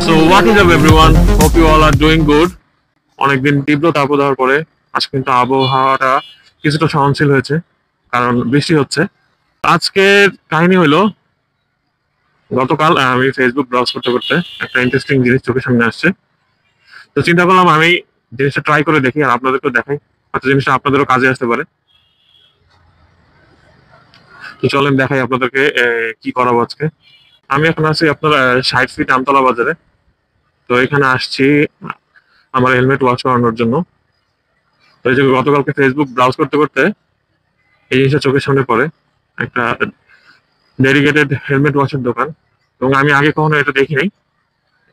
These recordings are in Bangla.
So what is up everyone? Hope you all are doing good. অনেকদিন তীব্র তাপদাহের পরে আজ কিন্তু আবহাওয়াটা কিছুটা সহনশীল হয়েছে, কারণ বৃষ্টি হচ্ছে। আজকের কাহিনী হলো, গতকাল আমি ফেসবুক ব্রাউজ করতে করতে একটা ইন্টারেস্টিং জিনিস চোখের সামনে আসছে। তো চিন্তা করলাম আমি জিনিসটা ট্রাই করে দেখি আর আপনাদেরকেও দেখাই, হয়তো জিনিসটা আপনাদেরও কাজে আসতে পারে। তো চলেন দেখাই আপনাদেরকে কি করাবো আজকে। আমি এখন আছি আপনার 60 ফিট আমতলা বাজারে। তো এখানে আসছি আমার হেলমেট ওয়াশ করানোর জন্য। তো এই যে গতকালকে ফেসবুক ব্রাউজ করতে করতে এই জিনিসটা চোখের সামনে পড়ে, একটা ডেডিকেটেড হেলমেট ওয়াশের দোকান, এবং আমি আগে কখনো এটা দেখি নাই,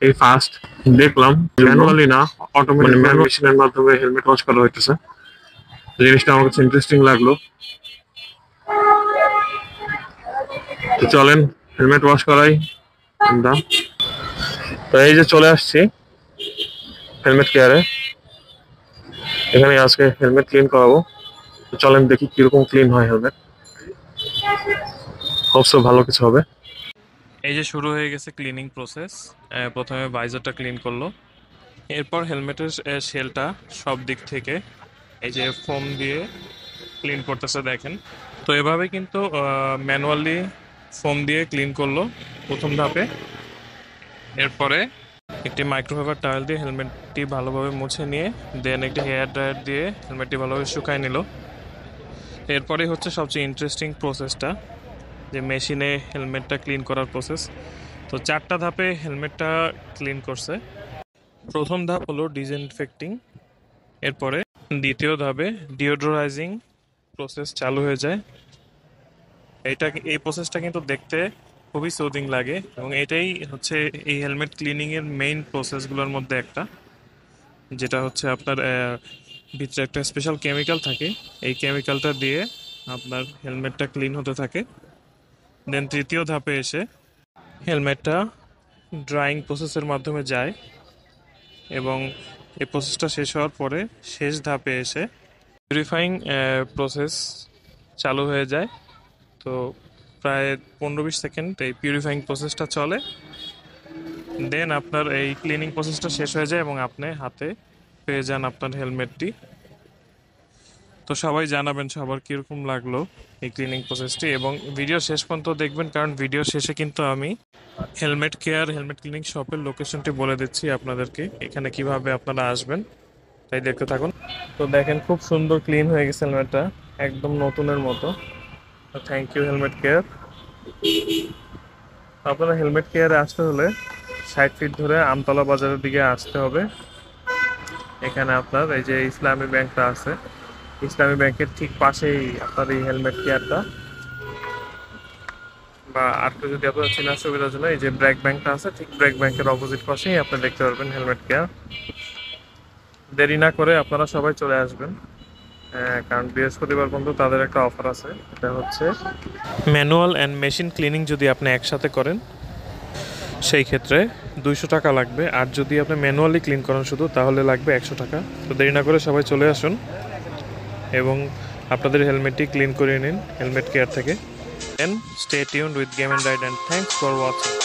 এই ফার্স্ট দেখলাম। ম্যানুয়ালি না, অটোমেটিক মেশিনের মাধ্যমে হেলমেট ওয়াশ করা হইতেছে। জিনিসটা আমার কাছে ইন্টারেস্টিং লাগলো। তো চলেন হেলমেট ওয়াশ করাই আমরা। তো এই যে চলে আসছি হেলমেট কেয়ারে, এখানে আজকে হেলমেট ক্লিন করাবো। তো চলেন দেখি কিরকম ক্লিন হয় হেলমেট। হোপসো ভালো কিছু হবে। এই যে শুরু হয়ে গেছে ক্লিনিং প্রসেস। প্রথমে ভাইজারটা ক্লিন করলো, এরপর হেলমেটের শেলটা সব দিক থেকে এই যে ফোম দিয়ে ক্লিন করতেছে দেখেন। তো এভাবে কিন্তু ম্যানুয়ালি ফোম দিয়ে ক্লিন করলো প্রথম ধাপে। এরপরে একটি মাইক্রোফাইবার টাওয়েল দিয়ে হেলমেটটি ভালোভাবে মুছে নিয়ে দেন একটি হেয়ার ড্রায়ার দিয়ে হেলমেটটি ভালোভাবে শুকায় নিল। এরপরে হচ্ছে সবচেয়ে ইন্টারেস্টিং প্রসেসটা, যে মেশিনে হেলমেটটা ক্লিন করার প্রসেস। তো 4টা ধাপে হেলমেটটা ক্লিন করছে। প্রথম ধাপ হলো ডিসইনফেক্টিং, এরপরে দ্বিতীয় ধাপে ডিওডোরাইজিং প্রসেস চালু হয়ে যায়। এই প্রসেসটা কিন্তু দেখতে খুবই সুদিং লাগে, এবং এটাই হচ্ছে এই হেলমেট ক্লিনিংয়ের মেইন প্রসেসগুলোর মধ্যে একটা, যেটা হচ্ছে আপনার ভিতরে একটা স্পেশাল কেমিক্যাল থাকে। এই কেমিক্যালটা দিয়ে আপনার হেলমেটটা ক্লিন হতে থাকে। দেন তৃতীয় ধাপে এসে হেলমেটটা ড্রাইং প্রসেসের মাধ্যমে যায়, এবং এই প্রসেসটা শেষ হওয়ার পরে শেষ ধাপে এসে পিউরিফাইং প্রসেস চালু হয়ে যায়। তো প্রায় 15-20 সেকেন্ড এই পিউরিফাইং প্রসেসটা চলে। দেন আপনার এই ক্লিনিং প্রসেসটা শেষ হয়ে যায় এবং আপনি হাতে পেয়ে যান আপনার হেলমেটটি। তো সবাই জানাবেন সবার কীরকম লাগলো এই ক্লিনিং প্রসেসটি, এবং ভিডিও শেষ পর্যন্ত দেখবেন, কারণ ভিডিও শেষে কিন্তু আমি হেলমেট কেয়ার হেলমেট ক্লিনিং শপের লোকেশনটি বলে দিচ্ছি আপনাদেরকে, এখানে কিভাবে আপনারা আসবেন, তাই দেখতে থাকুন। তো দেখেন খুব সুন্দর ক্লিন হয়ে গেছে হেলমেটটা, একদম নতুনের মতো। Thank you helmet care. আপনারা হেলমেট কেয়ারে আসতে হলে 60 ফিট ধরে আমতলা বাজারের দিকে আসতে হবে। এখানে আপনার এই যে ইসলামী ব্যাংকটা আছে, ইসলামী ব্যাংকের ঠিক পাশেই আপনার এই হেলমেট কেয়ারটা, বা আর যদি আপনার চেনার সুবিধার জন্য এই যে ব্র্যাক ব্যাংকটা আছে, ঠিক ব্র্যাক ব্যাংকের অপোজিট পাশেই আপনি দেখতে পারবেন হেলমেট কেয়ার। দেরি না করে আপনারা সবাই চলে আসবেন, কারণ বৃহস্পতিবার পর্যন্ত তাদের একটা অফার আছে। এটা হচ্ছে ম্যানুয়াল অ্যান্ড মেশিন ক্লিনিং যদি আপনি একসাথে করেন সেই ক্ষেত্রে 200 টাকা লাগবে, আর যদি আপনি ম্যানুয়ালি ক্লিন করেন শুধু, তাহলে লাগবে 100 টাকা। তো দেরি না করে সবাই চলে আসুন এবং আপনাদের হেলমেটটি ক্লিন করিয়ে নিন হেলমেট কেয়ার থেকে। Then stay tuned with game and ride, and thanks for watching.